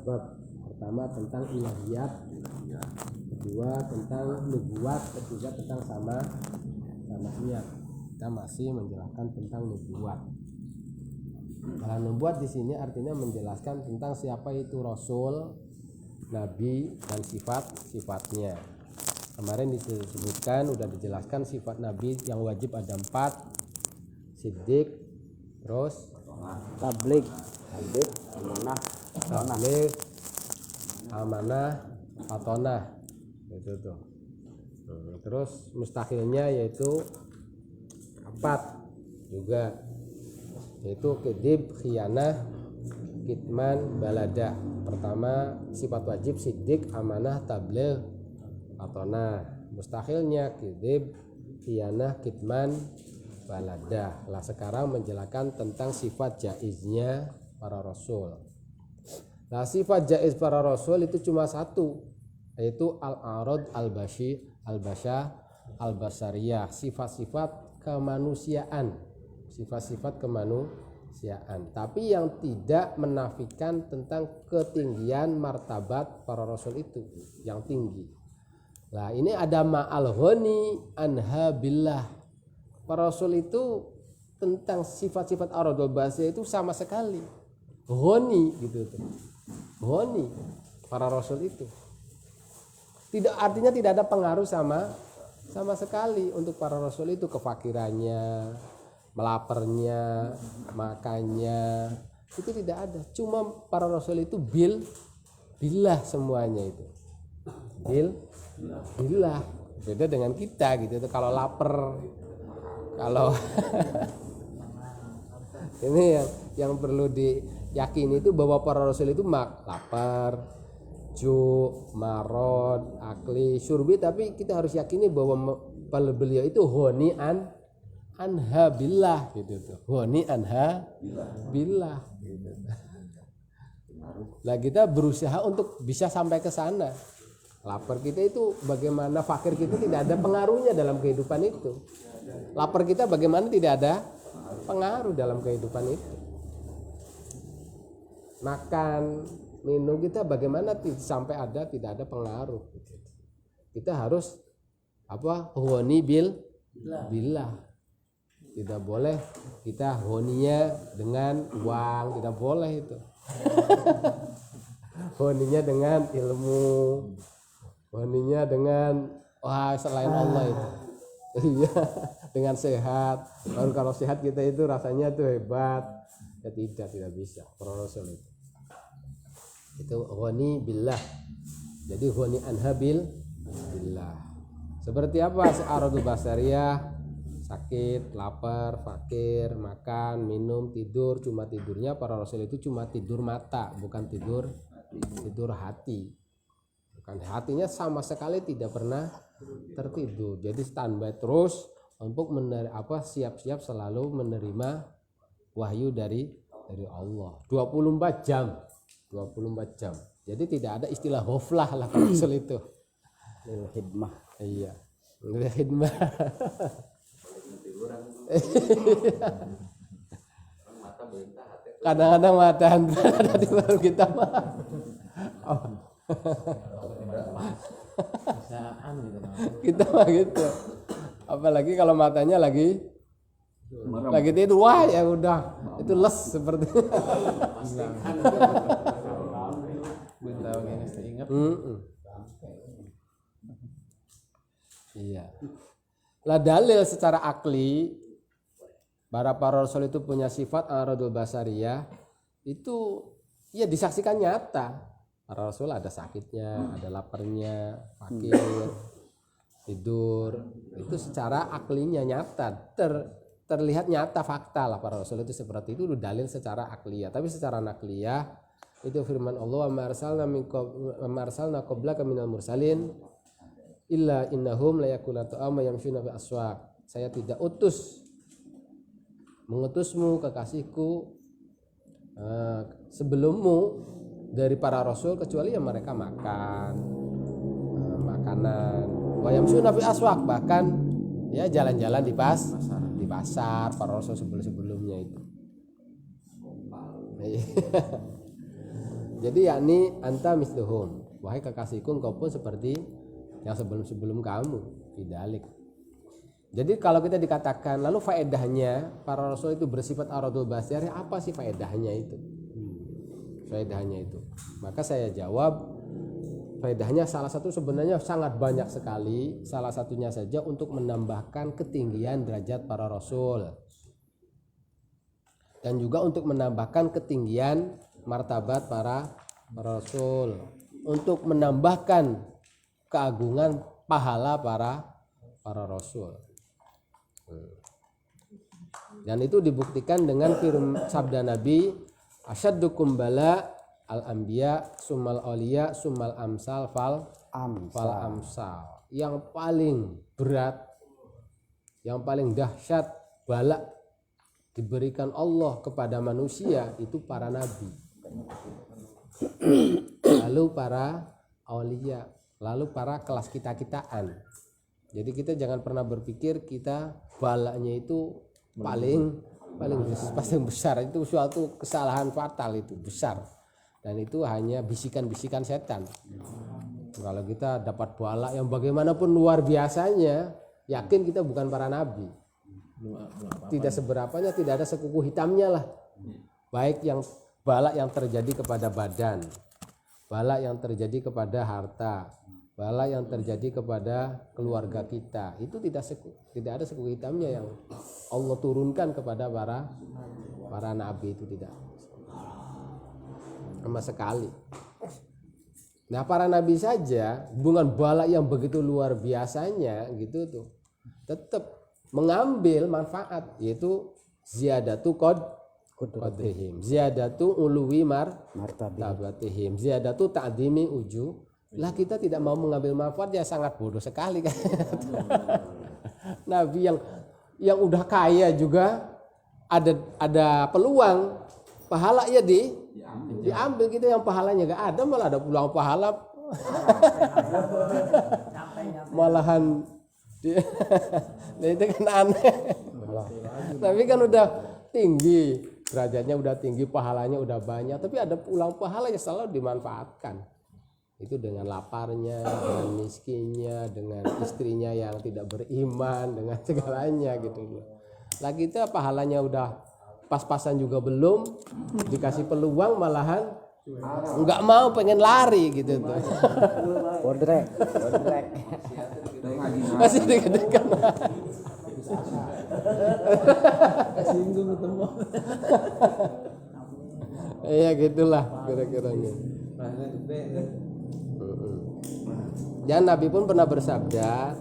bab. Pertama tentang ilahiyat, kedua tentang nubuat, ketiga tentang sama'iyat. Kita masih menjelaskan tentang nubuat. Kalau nubuat di sini artinya menjelaskan tentang siapa itu rasul, nabi, dan sifat-sifatnya. Kemarin disebutkan, udah dijelaskan sifat nabi yang wajib ada 4: siddiq, terus tabligh, amanah, fatonah, itu tuh. Terus mustahilnya yaitu 4 juga, yaitu kedib, khianah, kitman, baladah. Pertama sifat wajib siddiq, amanah, tabligh, fatonah. Mustahilnya kedib, khianah, kitman, baladah. Lah sekarang menjelaskan tentang sifat jaiznya para rasul. Nah, sifat jaiz para rasul itu cuma satu, yaitu al-arad, al-basariyah, sifat-sifat kemanusiaan. Sifat-sifat kemanusiaan, tapi yang tidak menafikan tentang ketinggian martabat para rasul itu yang tinggi. Nah, ini ada ma'al ghani anha billah. Para rasul itu tentang sifat-sifat aradul basiyah itu sama sekali ghani gitu tuh. Ghani para rasul itu tidak, artinya tidak ada pengaruh sama sekali untuk para rasul itu, kefakirannya, melaparnya, makannya itu tidak ada. Cuma para rasul itu billah semuanya itu. Billah. Beda dengan kita gitu. Kalau lapar, kalau ini yang perlu diyakini itu bahwa para rasul itu lapar, marad, akli, syurbi, tapi kita harus yakini bahwa beliau itu ghani anha billah gitu tuh. Ghani anha billah gitu. Nah, kita berusaha untuk bisa sampai ke sana. Lapar kita itu bagaimana, fakir kita tidak ada pengaruhnya dalam kehidupan itu. Lapar kita bagaimana tidak ada pengaruh dalam kehidupan itu. Makan, minum kita bagaimana sampai ada tidak ada pengaruh. Kita harus ghani billah. Tidak boleh kita ghaninya dengan uang, tidak boleh itu. Ghaninya dengan ilmu, ghaninya dengan selain Allah itu. Iya, dengan sehat. Baru kalau sehat kita itu rasanya tuh hebat. Ya tidak bisa. Para rasul itu ghani billah. Jadi ghani anha billah. Seperti apa aradul basariyah? Sakit, lapar, fakir, makan, minum, tidur. Cuma tidurnya para rasul itu cuma tidur mata, bukan tidur hati. Bukan, hatinya sama sekali tidak pernah tertidur. Jadi standby terus untuk siap-siap selalu menerima wahyu dari Allah 24 jam. Jadi tidak ada istilah ghaflah lah kalau rasul itu. khidmah. Iya. Khidmah. Kadang-kadang mata ada di baru kita mah. Kita mah gitu. Apalagi kalau matanya lagi tidur, wah ya udah itu les seperti iya. Lah dalil secara akli para rasul itu punya sifat aradul basariyah itu ya disaksikan nyata. Para rasul ada sakitnya, ada laparnya, fakir, tidur, itu secara aklinya nyata, terlihat nyata, fakta lah para rasul itu seperti itu, dalil secara akliyah. Tapi secara nakliyah itu firman Allah, wa ma arsalna qablaka minal mursalin illa innahum la yakuluna ta'ama yamshuna fi aswaq. Saya tidak mengutusmu kekasihku sebelummu dari para rasul kecuali yang mereka makan makanan, wa yamshuna fi aswaq, bahkan ya jalan-jalan di pasar para rasul sebelumnya itu. Jadi yakni anta misluhum, wahai kekasihku engkau pun seperti yang sebelum-sebelum kamu, bidalik. Jadi kalau kita dikatakan lalu faedahnya para rasul itu bersifat aradul basyari, apa sih faedahnya itu? Faedahnya itu. Maka saya jawab, faedahnya salah satu sebenarnya sangat banyak sekali. Salah satunya saja untuk menambahkan ketinggian derajat para rasul. Dan juga untuk menambahkan ketinggian martabat para rasul. Untuk menambahkan keagungan pahala para rasul. Dan itu dibuktikan dengan sabda Nabi, asyaddukum bala al-anbiya summal awliya summal amsal fal amsal. Yang paling berat, yang paling dahsyat bala diberikan Allah kepada manusia itu para nabi, lalu para awliya, lalu para kelas kita-kitaan. Jadi kita jangan pernah berpikir kita balanya itu paling besar. Itu suatu kesalahan fatal, itu besar, dan itu hanya bisikan-bisikan setan. Kalau kita dapat bala yang bagaimanapun luar biasanya, yakin kita bukan para nabi. Tidak seberapanya, tidak ada sekuku hitamnya lah. Baik yang bala yang terjadi kepada badan, bala yang terjadi kepada harta, bala yang terjadi kepada keluarga kita, itu tidak ada sekuku hitamnya yang Allah turunkan kepada para nabi, itu tidak sama sekali. Nah, para nabi saja dengan bala yang begitu luar biasanya gitu tuh tetap mengambil manfaat, yaitu ziyadatu qadrihim, ziyadatu uluwi martabatihim, ziyadatu ta'dimi uju. Lah kita tidak mau mengambil manfaat, ya sangat bodoh sekali kan. Nabi yang udah kaya juga ada peluang pahala ya diambil, kita yang pahalanya gak ada, malah ada peluang pahala malahan nah itu kan aneh. Tapi kan udah tinggi derajatnya, udah tinggi, pahalanya udah banyak, tapi ada pulang pahala yang selalu dimanfaatkan. Itu dengan laparnya, dengan miskinnya, dengan istrinya yang tidak beriman, dengan segalanya gitu. Lah kita pahalanya udah pas-pasan juga belum, dikasih peluang malahan nggak mau, pengen lari gitu tuh. Bodrek. Masih deg-degan. Singgung ketemu. Iya gitulah kira-kiranya. Dan Nabi pun pernah bersabda,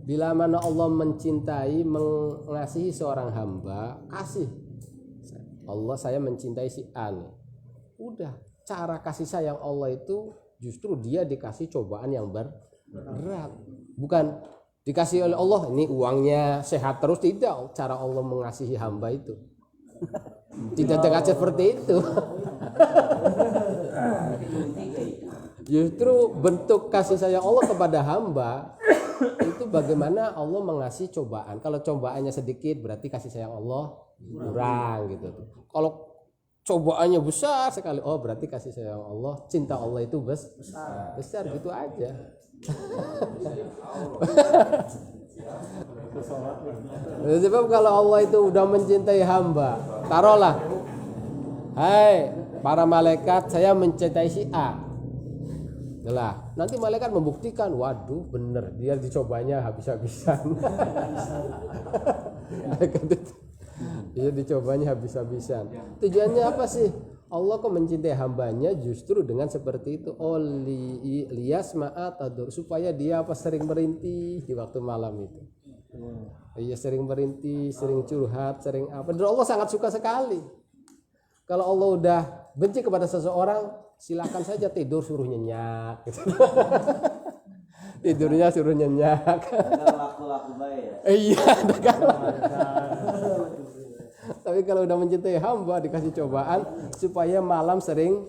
bila mana Allah mencintai, mengasihi seorang hamba, kasih Allah, saya mencintai si A nih. Udah, cara kasih sayang Allah itu justru dia dikasih cobaan yang berat. Bukan dikasih oleh Allah ini uangnya sehat terus, tidak. Cara Allah mengasihi hamba itu tidak dekat seperti itu. Justru bentuk kasih sayang Allah kepada hamba itu bagaimana Allah mengasihi cobaan. Kalau cobaannya sedikit berarti kasih sayang Allah kurang gitu. Kalau cobaannya besar sekali, oh berarti kasih sayang Allah, cinta Allah itu besar gitu aja. Sebab kalau Allah itu udah mencintai hamba, taruhlah, hai para malaikat, saya mencintai si A. Lah, nanti malaikat membuktikan, waduh bener dia dicobanya habis-habisan. Dia dicobanya habis-habisan. Tujuannya apa sih? Allah kok mencintai hambanya justru dengan seperti itu. Liyas ma'atadur, supaya dia sering merintih di waktu malam itu. Iya, sering merintih, sering curhat, sering apa. Dan Allah sangat suka sekali. Kalau Allah udah benci kepada seseorang, silakan saja tidur suruh nyenyak. Tidurnya suruh nyenyak. Laku-laku baik ya. Iya, tapi kalau udah mencintai hamba dikasih cobaan supaya malam sering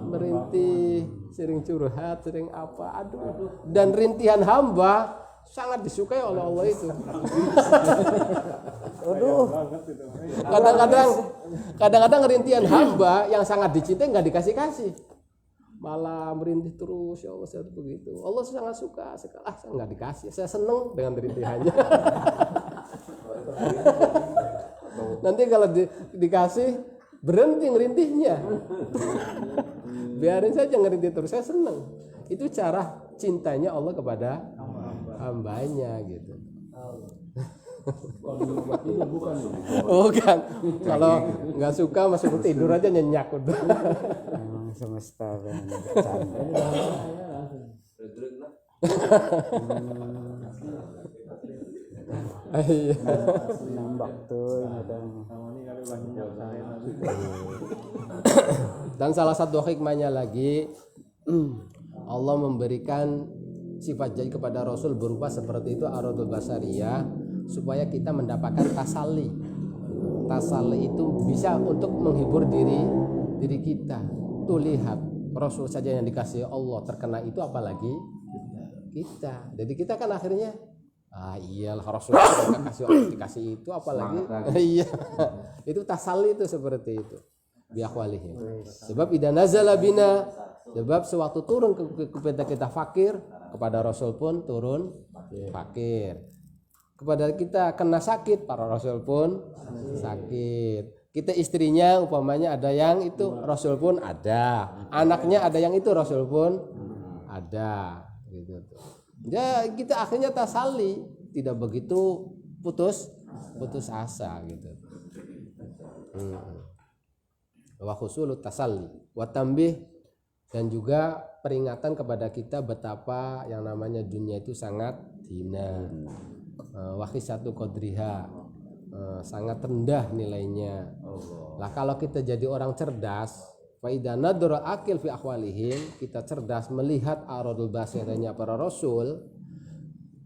merintih, sering curhat, sering apa. Aduh. Dan rintihan hamba sangat disukai oleh Allah itu. Aduh. Kadang-kadang rintihan hamba yang sangat dicintai nggak dikasih-kasih, malah merintih terus, ya Allah saya begitu. Allah sangat suka sekali, saya nggak dikasih, saya seneng dengan rintihannya. Nanti kalau dikasih berhenti ngerintihnya, biarin saja ngerintih terus, saya seneng. Itu cara cintanya Allah kepada hambanya gitu. Bukan. Kalau nggak suka masuk tidur aja nyenyak udah. Memang semesta kan bercanda. Iya. Nambak tuh kadang. Dan salah satu hikmahnya lagi, Allah memberikan sifat jadi kepada Rasul berupa seperti itu aradul basariyah, supaya kita mendapatkan tasalli. Tasalli itu bisa untuk menghibur diri kita. Tuh lihat, Rasul saja yang dikasih Allah terkena itu, apalagi kita. Jadi kita kan akhirnya iyalah Rasul dikasih itu, apalagi iya. Itu tasalli itu seperti itu. Biakhwalihim. Sebab idza nazala bina, sebab sewaktu turun kepada kita fakir, kepada Rasul pun turun fakir. Kepada kita kena sakit, para Rasul pun sakit. Kita istrinya umpamanya ada yang itu, Rasul pun ada. Anaknya ada yang itu, Rasul pun ada. Gitu. Ya kita akhirnya tasalli, tidak begitu putus asa gitu. Wa husulut tasalli wa tambih, dan juga peringatan kepada kita betapa yang namanya dunia itu sangat hina. Wa khisatu qadriha, sangat rendah nilainya. Lah kalau kita jadi orang cerdas, fa idza nadara akil fi ahwalihim, kita cerdas melihat aradul basiranya para rasul.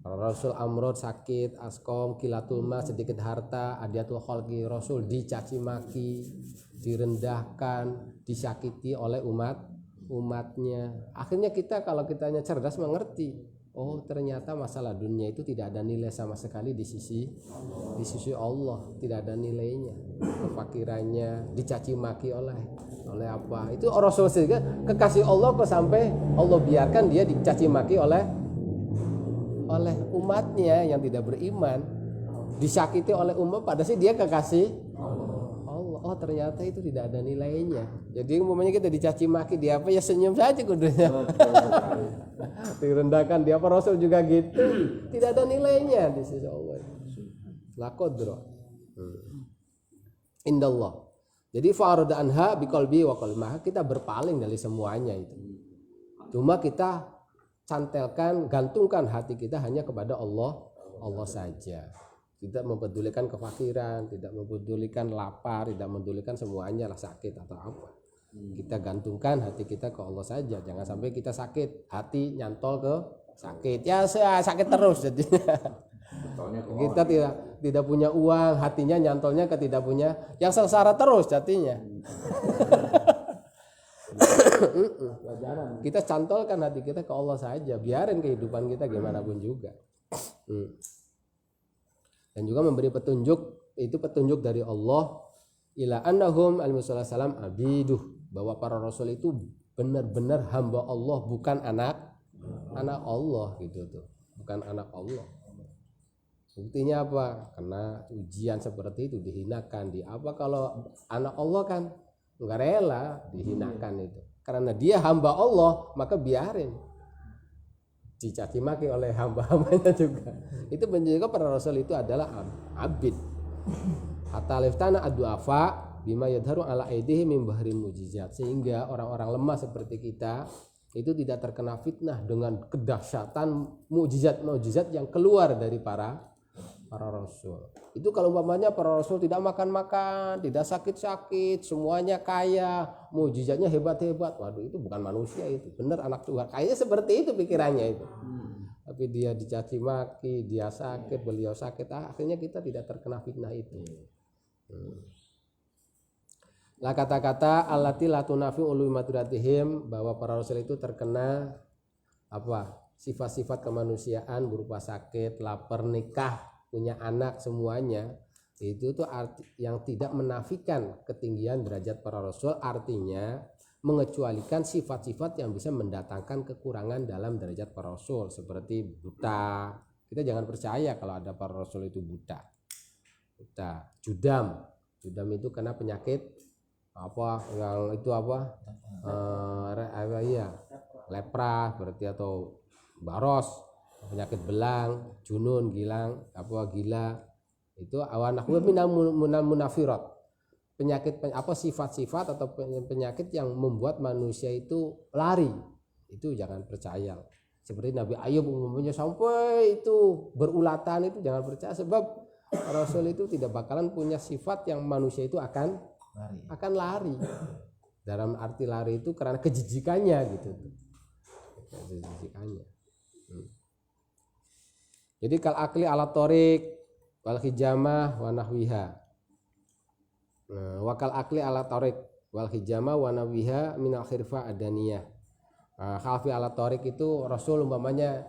Para rasul amrod sakit, askom, kilatul mas, sedikit harta, adiatul khalqi, rasul dicaci maki, direndahkan, disakiti oleh umatnya. Akhirnya kita kalau kitanya cerdas mengerti, oh ternyata masalah dunia itu tidak ada nilai sama sekali di sisi Allah, tidak ada nilainya. Kefakirannya dicaci maki oleh apa? Itu Rasul sehingga kekasih Allah kok sampai Allah biarkan dia dicaci maki oleh umatnya yang tidak beriman, disakiti oleh umat, padahal sih dia kekasih Allah. Oh ternyata itu tidak ada nilainya. Jadi umpamanya kita dicaci maki, dia apa ya senyum saja kudunya. Direndahkan dia, apa Rasul juga gitu, tidak ada nilainya di sisi Allah. La qadra indallah. Jadi fa'arada anha biqalbi wa qalbih, kita berpaling dari semuanya itu. Cuma kita cantelkan, gantungkan hati kita hanya kepada Allah saja. Tidak mempedulikan kefakiran, tidak mempedulikan lapar, tidak mempedulikan semuanya lah sakit atau apa. Kita gantungkan hati kita ke Allah saja. Jangan sampai kita sakit, hati nyantol ke sakit. Ya saya sakit terus jadinya. Kita tidak punya uang, hatinya nyantolnya ke tidak punya, yang sengsara terus jadinya. Kita cantolkan hati kita ke Allah saja, biarin kehidupan kita gimana pun juga. Dan juga memberi petunjuk, itu petunjuk dari Allah ila annahum alaihissalam abiduh, bahwa para rasul itu benar-benar hamba Allah, bukan anak Allah gitu tuh, bukan anak Allah. Buktinya apa? Karena ujian seperti itu, dihinakan, kalau anak Allah kan nggak rela dihinakan itu. Karena dia hamba Allah, maka biarin dicaci maki oleh hamba-hambanya juga. Itu menunjukkan para rasul itu adalah abid. Hatta liftana ad-du'afa bima yadharu ala aidihi min bahril mujizat, sehingga orang-orang lemah seperti kita itu tidak terkena fitnah dengan kedahsyatan mukjizat yang keluar dari para rasul. Itu kalau umpamanya para rasul tidak makan-makan, tidak sakit-sakit, semuanya kaya, mukjizatnya hebat-hebat, waduh itu bukan manusia, itu benar anak Tuhan. Kayaknya seperti itu pikirannya itu. Tapi dia dicaci maki, dia sakit, beliau sakit, akhirnya kita tidak terkena fitnah itu. Lah kata-kata allati la tunafi ulumatratihim, bahwa para rasul itu terkena apa? sifat-sifat kemanusiaan berupa sakit, lapar, nikah, punya anak, semuanya itu tuh yang tidak menafikan ketinggian derajat para rasul, artinya mengecualikan sifat-sifat yang bisa mendatangkan kekurangan dalam derajat para rasul seperti buta. Kita jangan percaya kalau ada para rasul itu buta. Judam itu kena penyakit apa yang itu lepra berarti, atau baros, penyakit belang, junun, gilang, gila, itu awanahwa minal munafirat, penyakit sifat-sifat atau penyakit yang membuat manusia itu lari, itu jangan percaya. Seperti Nabi Ayub umumnya sampai itu berulatan, itu jangan percaya, sebab Rasul itu tidak bakalan punya sifat yang manusia itu akan lari. Dalam arti lari itu karena kejijikannya gitu. Kejijikannya. Jadi kal akli ala torik wal hijamah wa nahwiha. Wakal akli ala torik wal hijamah wa nahwiha min al khirfa adaniyah. Khalfi ala torik itu Rasul umpamanya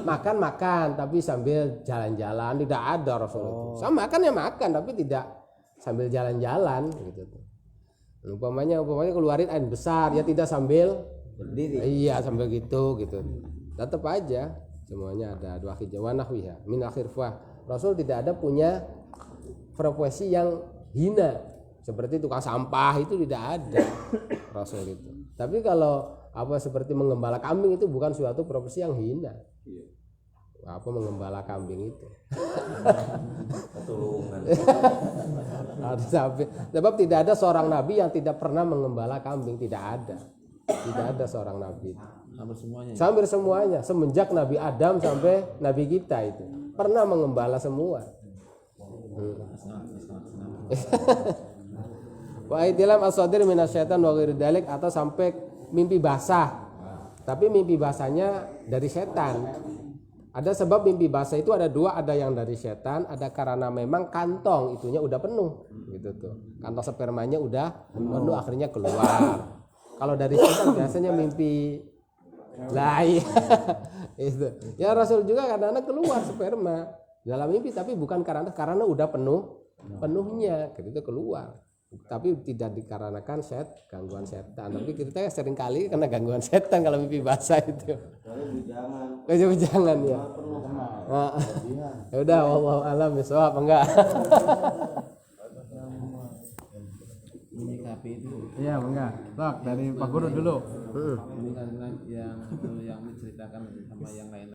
makan tapi sambil jalan-jalan, tidak ada Rasul itu. Sama makan ya makan tapi tidak sambil jalan-jalan gitu. Umpamanya keluarin air besar ya tidak sambil berdiri. Iya sambil gitu. Tetap aja semuanya ada dua hijau nahwiha min akhirfah. Rasul tidak ada punya profesi yang hina seperti tukang sampah, itu tidak ada Rasul itu. Tapi kalau seperti mengembala kambing itu bukan suatu profesi yang hina. Mengembala kambing itu ketulungan. Sebab tidak ada seorang nabi yang tidak pernah mengembala kambing, tidak ada seorang nabi. Hampir semuanya semenjak Nabi Adam sampai Nabi kita itu pernah mengembala semua. Wa idilam asadir minasyaitan wa ghairi dzalik, atau sampai mimpi basah. Tapi mimpi basahnya dari setan. Ada sebab mimpi basah itu ada dua, ada yang dari setan, ada karena memang kantong itunya udah penuh gitu tuh. Kantong spermanya udah penuh akhirnya keluar. Kalau dari setan biasanya mimpi lain. Itu. Ya Rasul juga kadang-kadang keluar sperma dalam mimpi, tapi bukan karena udah penuhnya gitu keluar. Tapi tidak dikarenakan gangguan setan. Tapi kita sering kali kena gangguan setan kalau mimpi basah itu. Jangan ya. Ya udah, wallahu alam bisawab enggak. Menyikapi itu. Iya, enggak. Sok dari Pak Guru dulu. Ini kan yang menceritakan sama yang lain.